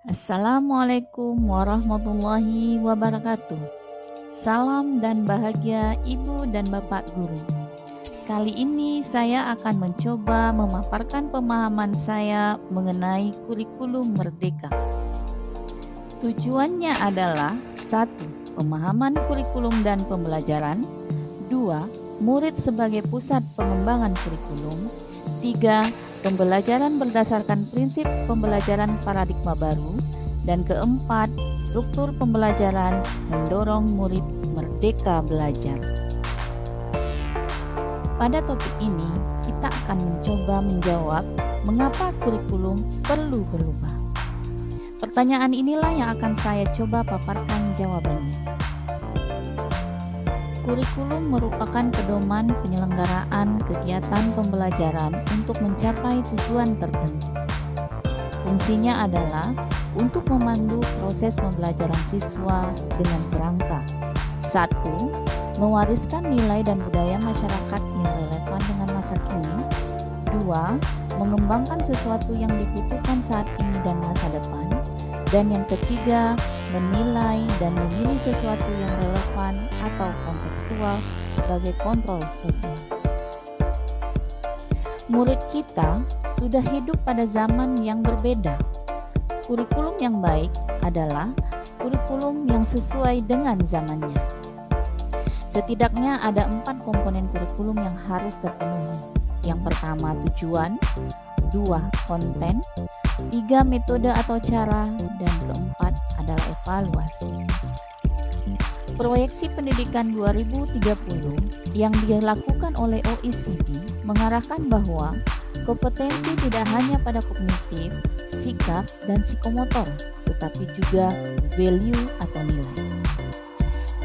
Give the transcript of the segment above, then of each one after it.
Assalamualaikum warahmatullahi wabarakatuh. Salam dan bahagia Ibu dan Bapak Guru. Kali ini saya akan mencoba memaparkan pemahaman saya mengenai kurikulum merdeka. Tujuannya adalah 1. Pemahaman kurikulum dan pembelajaran. 2. Murid sebagai pusat pengembangan kurikulum. 3. Pembelajaran berdasarkan prinsip pembelajaran paradigma baru. Dan keempat, struktur pembelajaran mendorong murid merdeka belajar. Pada topik ini, kita akan mencoba menjawab mengapa kurikulum perlu berubah. Pertanyaan inilah yang akan saya coba paparkan jawabannya. Kurikulum merupakan pedoman penyelenggaraan kegiatan pembelajaran untuk mencapai tujuan tertentu. Fungsinya adalah untuk memandu proses pembelajaran siswa dengan kerangka 1. Mewariskan nilai dan budaya masyarakat yang relevan dengan masa kini. 2. Mengembangkan sesuatu yang dibutuhkan saat ini dan masa depan. Dan yang ketiga, menilai dan memilih sesuatu yang relevan atau kontekstual sebagai kontrol sosial. Murid kita sudah hidup pada zaman yang berbeda. Kurikulum yang baik adalah kurikulum yang sesuai dengan zamannya. Setidaknya ada 4 komponen kurikulum yang harus terpenuhi. Yang pertama tujuan, 2 konten, 3 metode atau cara, dan keempat adalah evaluasi. Proyeksi pendidikan 2030 yang dilakukan oleh OECD mengarahkan bahwa kompetensi tidak hanya pada kognitif, sikap, dan psikomotor, tetapi juga value atau nilai.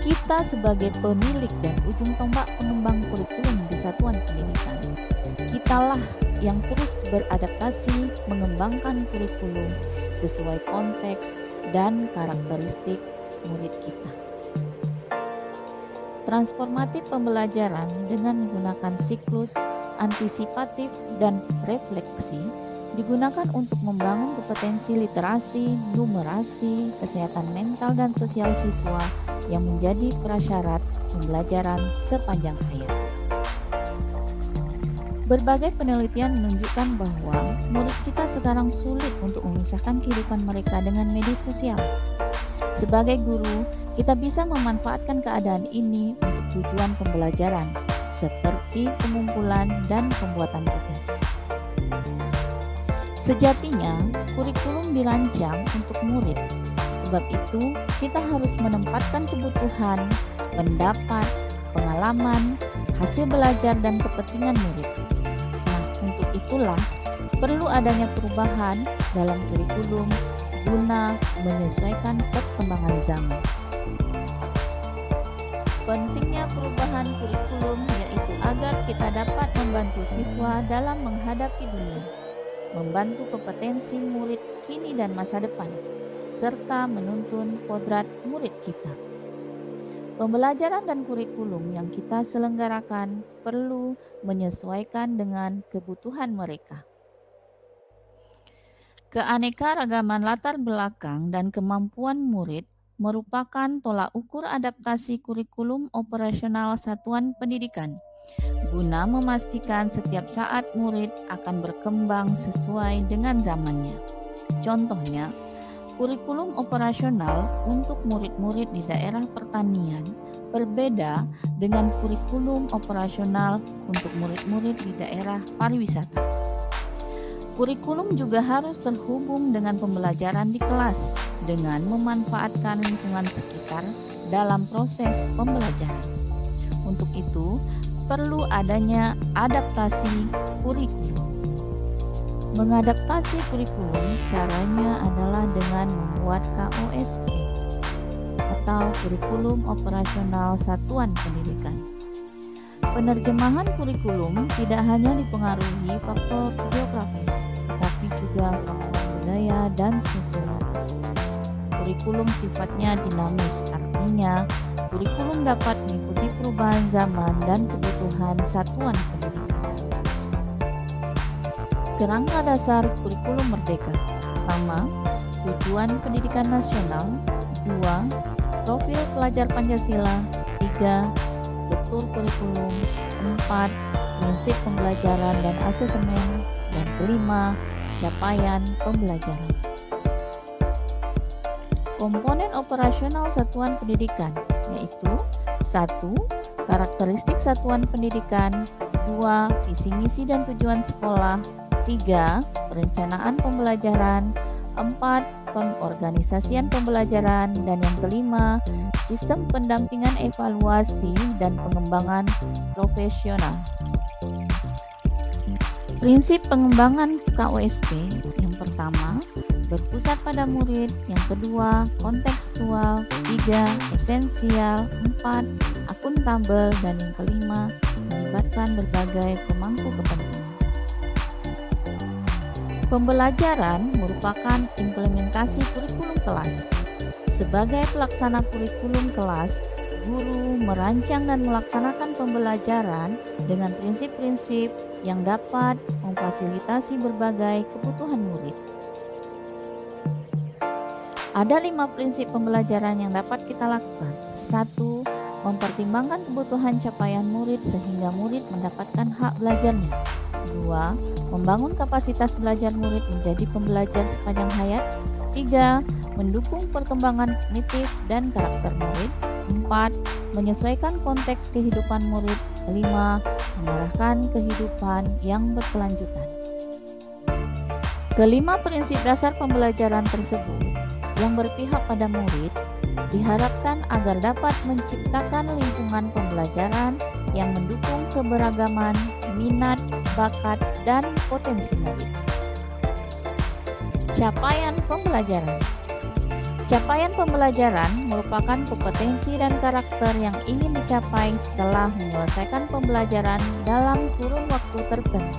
Kita sebagai pemilik dan ujung tombak pengembang kurikulum di satuan pendidikan, kitalah yang terus beradaptasi mengembangkan kurikulum sesuai konteks dan karakteristik murid kita. Transformatif pembelajaran dengan menggunakan siklus antisipatif dan refleksi digunakan untuk membangun kompetensi literasi, numerasi, kesehatan mental dan sosial siswa yang menjadi prasyarat pembelajaran sepanjang hayat. Berbagai penelitian menunjukkan bahwa murid kita sekarang sulit untuk memisahkan kehidupan mereka dengan media sosial. Sebagai guru, kita bisa memanfaatkan keadaan ini untuk tujuan pembelajaran, seperti pengumpulan dan pembuatan tugas. Sejatinya, kurikulum dirancang untuk murid. Sebab itu, kita harus menempatkan kebutuhan, pendapat, pengalaman, hasil belajar, dan kepentingan murid. Untuk itulah perlu adanya perubahan dalam kurikulum guna menyesuaikan perkembangan zaman. Pentingnya perubahan kurikulum yaitu agar kita dapat membantu siswa dalam menghadapi dunia, membantu kompetensi murid kini dan masa depan, serta menuntun kodrat murid kita. Pembelajaran dan kurikulum yang kita selenggarakan perlu menyesuaikan dengan kebutuhan mereka. Keanekaragaman latar belakang dan kemampuan murid merupakan tolak ukur adaptasi kurikulum operasional satuan pendidikan, guna memastikan setiap saat murid akan berkembang sesuai dengan zamannya. Contohnya, kurikulum operasional untuk murid-murid di daerah pertanian berbeda dengan kurikulum operasional untuk murid-murid di daerah pariwisata. Kurikulum juga harus terhubung dengan pembelajaran di kelas dengan memanfaatkan lingkungan sekitar dalam proses pembelajaran. Untuk itu, perlu adanya adaptasi kurikulum. Mengadaptasi kurikulum caranya adalah dengan membuat KOSP atau kurikulum operasional satuan pendidikan. Penerjemahan kurikulum tidak hanya dipengaruhi faktor geografis, tetapi juga faktor budaya dan sosiologis. Kurikulum sifatnya dinamis, artinya kurikulum dapat mengikuti perubahan zaman dan kebutuhan satuan pendidikan. Kerangka dasar kurikulum merdeka. Pertama, tujuan pendidikan nasional. 2. Profil pelajar Pancasila. 3. Struktur kurikulum. 4. Prinsip pembelajaran dan asesmen. Dan kelima, capaian pembelajaran. Komponen operasional satuan pendidikan yaitu 1. Karakteristik satuan pendidikan. 2. Visi misi dan tujuan sekolah. 3. Perencanaan pembelajaran. 4. Pengorganisasian pembelajaran. Dan yang kelima, sistem pendampingan evaluasi dan pengembangan profesional. Prinsip pengembangan KOSP yang pertama, berpusat pada murid. Yang kedua, kontekstual. 3. Esensial. 4. Akuntabel. Dan yang kelima, melibatkan berbagai pemangku kepentingan. Pembelajaran merupakan implementasi kurikulum kelas. Sebagai pelaksana kurikulum kelas, guru merancang dan melaksanakan pembelajaran dengan prinsip-prinsip yang dapat memfasilitasi berbagai kebutuhan murid. Ada 5 prinsip pembelajaran yang dapat kita lakukan. 1. Mempertimbangkan kebutuhan capaian murid sehingga murid mendapatkan hak belajarnya. 2. Membangun kapasitas belajar murid menjadi pembelajar sepanjang hayat. 3. Mendukung perkembangan kognitif dan karakter murid. 4. Menyesuaikan konteks kehidupan murid. 5. Mengarahkan kehidupan yang berkelanjutan. Kelima prinsip dasar pembelajaran tersebut yang berpihak pada murid diharapkan agar dapat menciptakan lingkungan pembelajaran yang mendukung keberagaman, minat, bakat, dan potensi murid. Capaian pembelajaran. Capaian pembelajaran merupakan kompetensi dan karakter yang ingin dicapai setelah menyelesaikan pembelajaran dalam kurun waktu tertentu.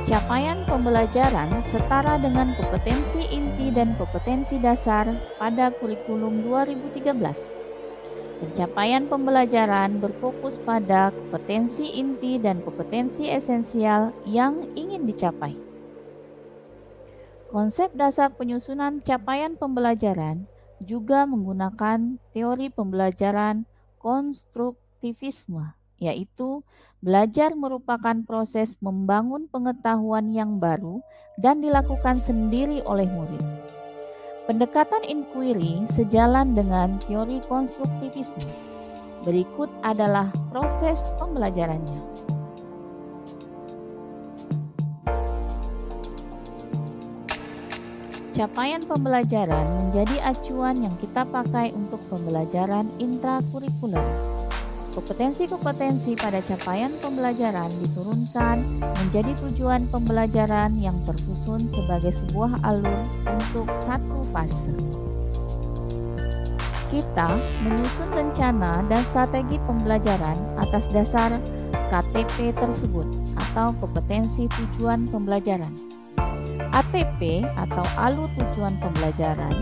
Capaian pembelajaran setara dengan kompetensi inti dan kompetensi dasar pada kurikulum 2013. Pencapaian pembelajaran berfokus pada kompetensi inti dan kompetensi esensial yang ingin dicapai. Konsep dasar penyusunan capaian pembelajaran juga menggunakan teori pembelajaran konstruktivisme, yaitu belajar merupakan proses membangun pengetahuan yang baru dan dilakukan sendiri oleh murid. Pendekatan inquiry sejalan dengan teori konstruktivisme. Berikut adalah proses pembelajarannya. Capaian pembelajaran menjadi acuan yang kita pakai untuk pembelajaran intrakurikuler. Kompetensi-kompetensi pada capaian pembelajaran diturunkan menjadi tujuan pembelajaran yang tersusun sebagai sebuah alur untuk satu fase. Kita menyusun rencana dan strategi pembelajaran atas dasar KTP tersebut atau kompetensi tujuan pembelajaran. ATP atau alur tujuan pembelajaran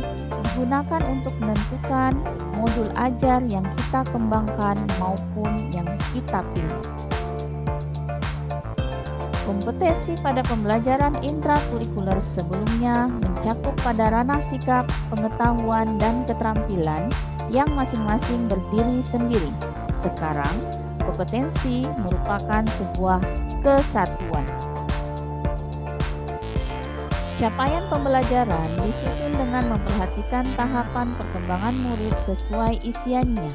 digunakan untuk menentukan modul ajar yang kita kembangkan maupun yang kita pilih. Kompetensi pada pembelajaran intrakurikuler sebelumnya mencakup pada ranah sikap, pengetahuan, dan keterampilan yang masing-masing berdiri sendiri. Sekarang, kompetensi merupakan sebuah kesatuan. Capaian pembelajaran disusun dengan memperhatikan tahapan perkembangan murid sesuai isiannya.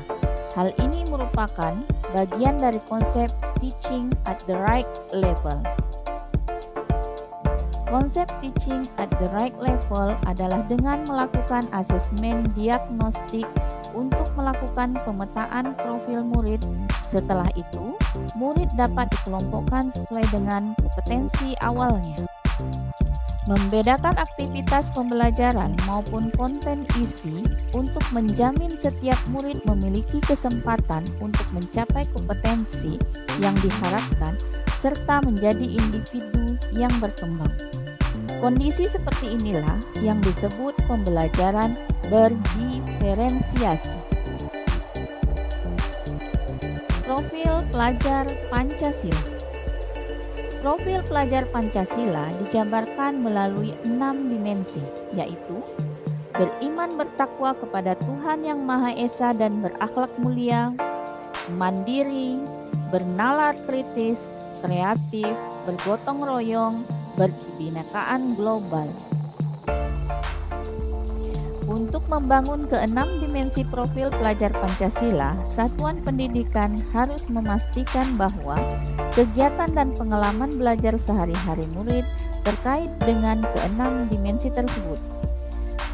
Hal ini merupakan bagian dari konsep teaching at the right level. Konsep teaching at the right level adalah dengan melakukan asesmen diagnostik untuk melakukan pemetaan profil murid. Setelah itu, murid dapat dikelompokkan sesuai dengan kompetensi awalnya. Membedakan aktivitas pembelajaran maupun konten isi untuk menjamin setiap murid memiliki kesempatan untuk mencapai kompetensi yang diharapkan serta menjadi individu yang berkembang. Kondisi seperti inilah yang disebut pembelajaran berdiferensiasi. Profil pelajar Pancasila. Profil pelajar Pancasila dijabarkan melalui 6 dimensi, yaitu beriman bertakwa kepada Tuhan Yang Maha Esa dan berakhlak mulia, mandiri, bernalar kritis, kreatif, bergotong royong, berkebinekaan global. Untuk membangun keenam dimensi profil pelajar Pancasila, satuan pendidikan harus memastikan bahwa kegiatan dan pengalaman belajar sehari-hari murid terkait dengan keenam dimensi tersebut.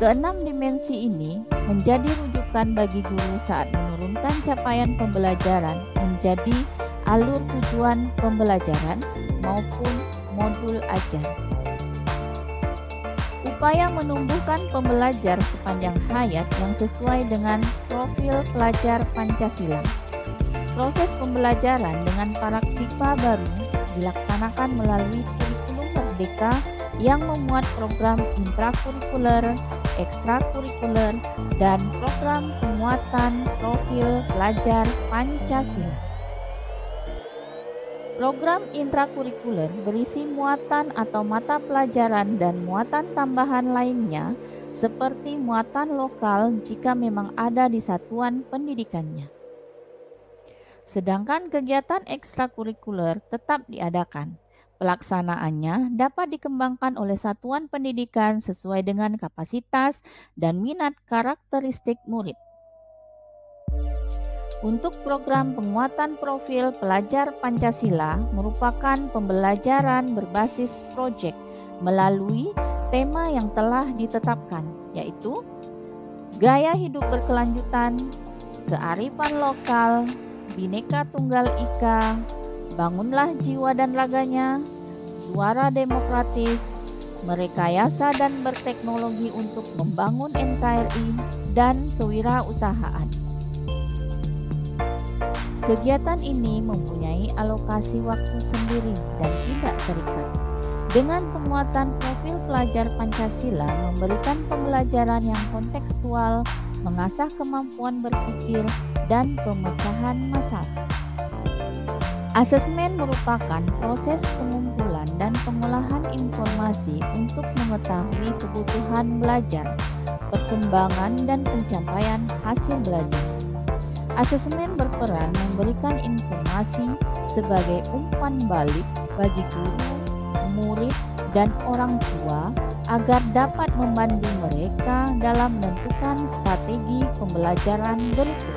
Keenam dimensi ini menjadi rujukan bagi guru saat menurunkan capaian pembelajaran menjadi alur tujuan pembelajaran maupun modul ajar. Upaya menumbuhkan pembelajar sepanjang hayat yang sesuai dengan profil pelajar Pancasila. Proses pembelajaran dengan paradigma baru dilaksanakan melalui kurikulum merdeka yang memuat program intrakurikuler, ekstrakurikuler, dan program penguatan profil pelajar Pancasila. Program intrakurikuler berisi muatan atau mata pelajaran dan muatan tambahan lainnya seperti muatan lokal jika memang ada di satuan pendidikannya. Sedangkan kegiatan ekstrakurikuler tetap diadakan. Pelaksanaannya dapat dikembangkan oleh satuan pendidikan sesuai dengan kapasitas dan minat karakteristik murid. Untuk program penguatan profil pelajar Pancasila merupakan pembelajaran berbasis proyek melalui tema yang telah ditetapkan, yaitu gaya hidup berkelanjutan, kearifan lokal, Bhinneka Tunggal Ika, bangunlah jiwa dan raganya, suara demokratis, merekayasa dan berteknologi untuk membangun NKRI, dan kewirausahaan. Kegiatan ini mempunyai alokasi waktu sendiri dan tidak terikat. Dengan penguatan profil pelajar Pancasila memberikan pembelajaran yang kontekstual, mengasah kemampuan berpikir, dan pemecahan masalah. Asesmen merupakan proses pengumpulan dan pengolahan informasi untuk mengetahui kebutuhan belajar, perkembangan, dan pencapaian hasil belajar. Asesmen berperan memberikan informasi sebagai umpan balik bagi guru, murid, dan orang tua agar dapat membantu mereka dalam menentukan strategi pembelajaran berikut.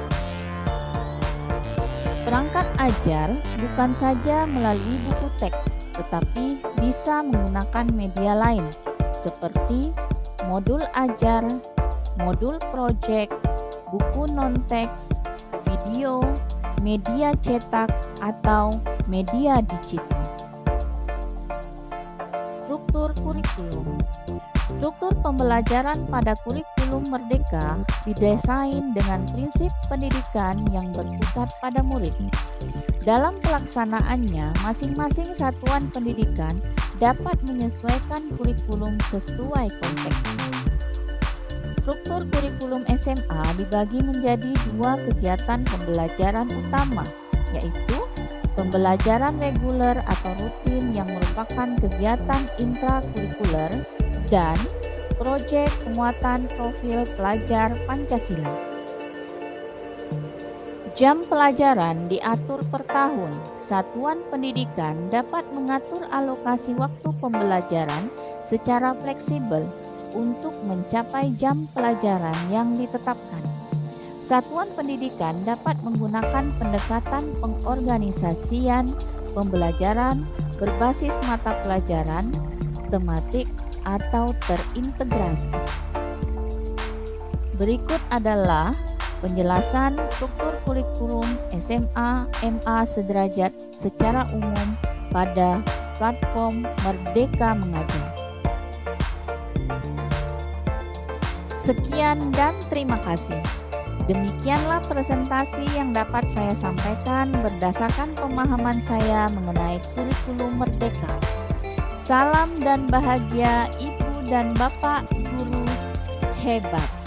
Perangkat ajar bukan saja melalui buku teks, tetapi bisa menggunakan media lain seperti modul ajar, modul proyek, buku non-teks, video, media cetak, atau media digital. Struktur kurikulum. Struktur pembelajaran pada kurikulum merdeka didesain dengan prinsip pendidikan yang berpusat pada murid. Dalam pelaksanaannya, masing-masing satuan pendidikan dapat menyesuaikan kurikulum sesuai konteks. Struktur kurikulum SMA dibagi menjadi dua kegiatan pembelajaran utama, yaitu pembelajaran reguler atau rutin yang merupakan kegiatan intrakurikuler dan proyek penguatan profil pelajar Pancasila. Jam pelajaran diatur per tahun. Satuan pendidikan dapat mengatur alokasi waktu pembelajaran secara fleksibel untuk mencapai jam pelajaran yang ditetapkan. Satuan pendidikan dapat menggunakan pendekatan pengorganisasian pembelajaran berbasis mata pelajaran, tematik, atau terintegrasi. Berikut adalah penjelasan struktur kurikulum SMA MA sederajat secara umum pada platform Merdeka Mengajar. Sekian dan terima kasih. Demikianlah presentasi yang dapat saya sampaikan berdasarkan pemahaman saya mengenai kurikulum merdeka. Salam dan bahagia Ibu dan Bapak Guru hebat.